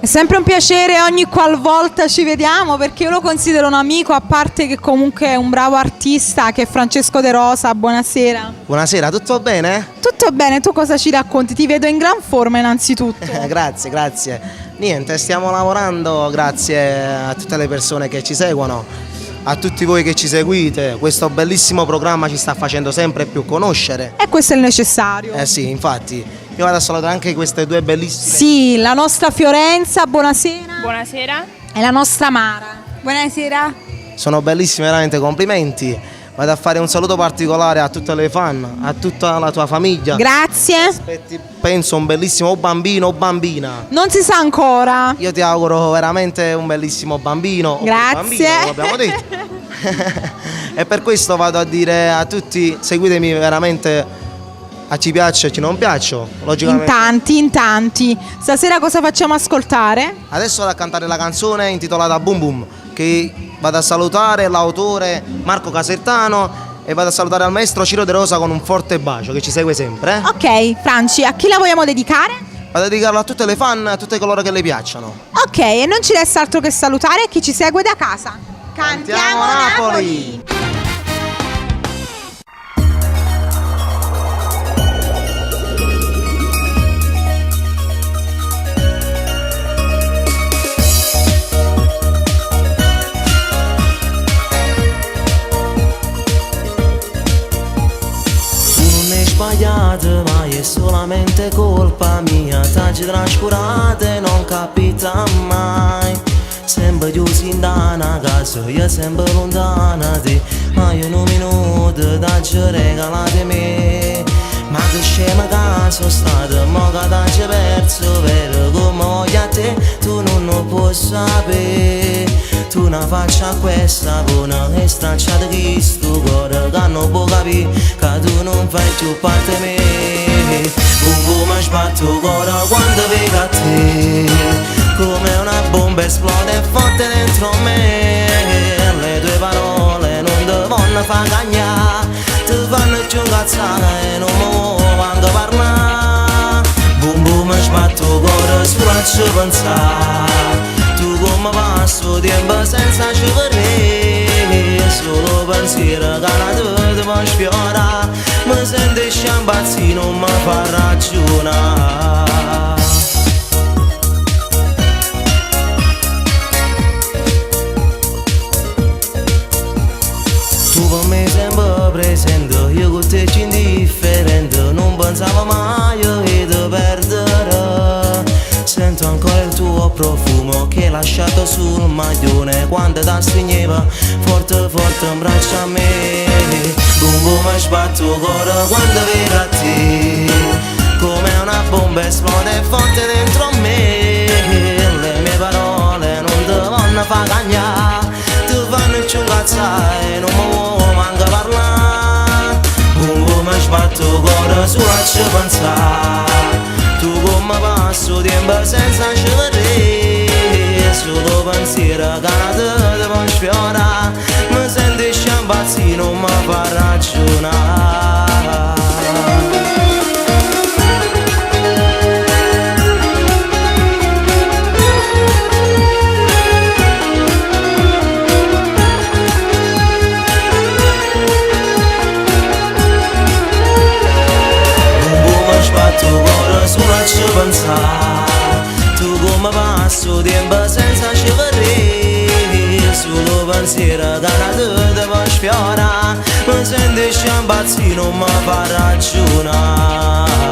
sempre un piacere ogni qualvolta ci vediamo, perché io lo considero un amico, a parte che comunque è un bravo artista, che è Francesco De Rosa. Buonasera. Buonasera, tutto bene? Tutto bene, tu cosa ci racconti? Ti vedo in gran forma innanzitutto. Grazie. Niente, stiamo lavorando, grazie a tutte le persone che ci seguono, a tutti voi che ci seguite. Questo bellissimo programma ci sta facendo sempre più conoscere. E questo è il necessario. Sì, infatti. Io vado a salutare anche queste due bellissime. Sì, la nostra Fiorenza, buonasera. Buonasera. E la nostra Mara. Buonasera. Sono bellissime, veramente complimenti. Vado a fare un saluto particolare a tutte le fan, a tutta la tua famiglia. Grazie. Aspetti, penso un bellissimo bambino o bambina. Non si sa ancora. Io ti auguro veramente un bellissimo bambino. Grazie. O bambino, come abbiamo detto. E per questo vado a dire a tutti, seguitemi veramente. A ci piaccio e ci non piaccio, logicamente. In tanti. Stasera cosa facciamo ascoltare? Adesso vado a cantare la canzone intitolata Boom Boom, che vado a salutare l'autore Marco Casertano e vado a salutare al maestro Ciro De Rosa con un forte bacio che ci segue sempre. Ok, Franci, a chi la vogliamo dedicare? Vado a dedicarlo a tutte le fan, a tutte coloro che le piacciono. Ok, e non ci resta altro che salutare chi ci segue da casa. Cantiamo Napoli! Ma è solamente colpa mia, t'hai trascurato e non capita mai. Sempre chiusi in una casa, io sempre lontana da te, ma io in un minuto t'hai regalato me. Ma che scema che sono stato, mo che t'hai perso, vero come voglio a te, tu non lo puoi sapere. Tu una faccia a questa buona e stracciata chi sto cuore che non può capire che tu non fai più parte di me. Come sbatto il cuore quando vedo a te, come una bomba esplode forte dentro me. Le tue parole non ti vanno a far cagnare, ti fanno più incazzare e non mi vuoi anche parlare. Boom boom sbatto il cuore sulla ci pensare. Tu come passo tempo senza ci vorrei, solo pensiero che la tua ti può sfiorare, mi sento sciambazzi, non mi fa ragionare. Tu con me sempre presente, io con te ci indifferente, non pensavo mai che ti perderò. Sento ancora il tuo profumo che hai lasciato sul maglione quando ti stringeva forte forte in braccio a me. Boom boom sbatto il cuore quando vedo a te, come una bomba esplode forte dentro me. Le mie parole non ti vanno a far cagnare, ti fanno più incazzare e non mi vuoi manco parlare. Boom boom sbatto il cuore sulla ci pensare. Tu come passo tempo senza ci vedere, solo pensiero che la te ti può sfiorare, mi sento sciambazzi, non mi fa ragionare. Sulla ci pensare, tu come passo tempo senza ci vedere, solo pensiero che la tua ti può sfiorare, mi sento sciambazzi, non mi fa ragionare.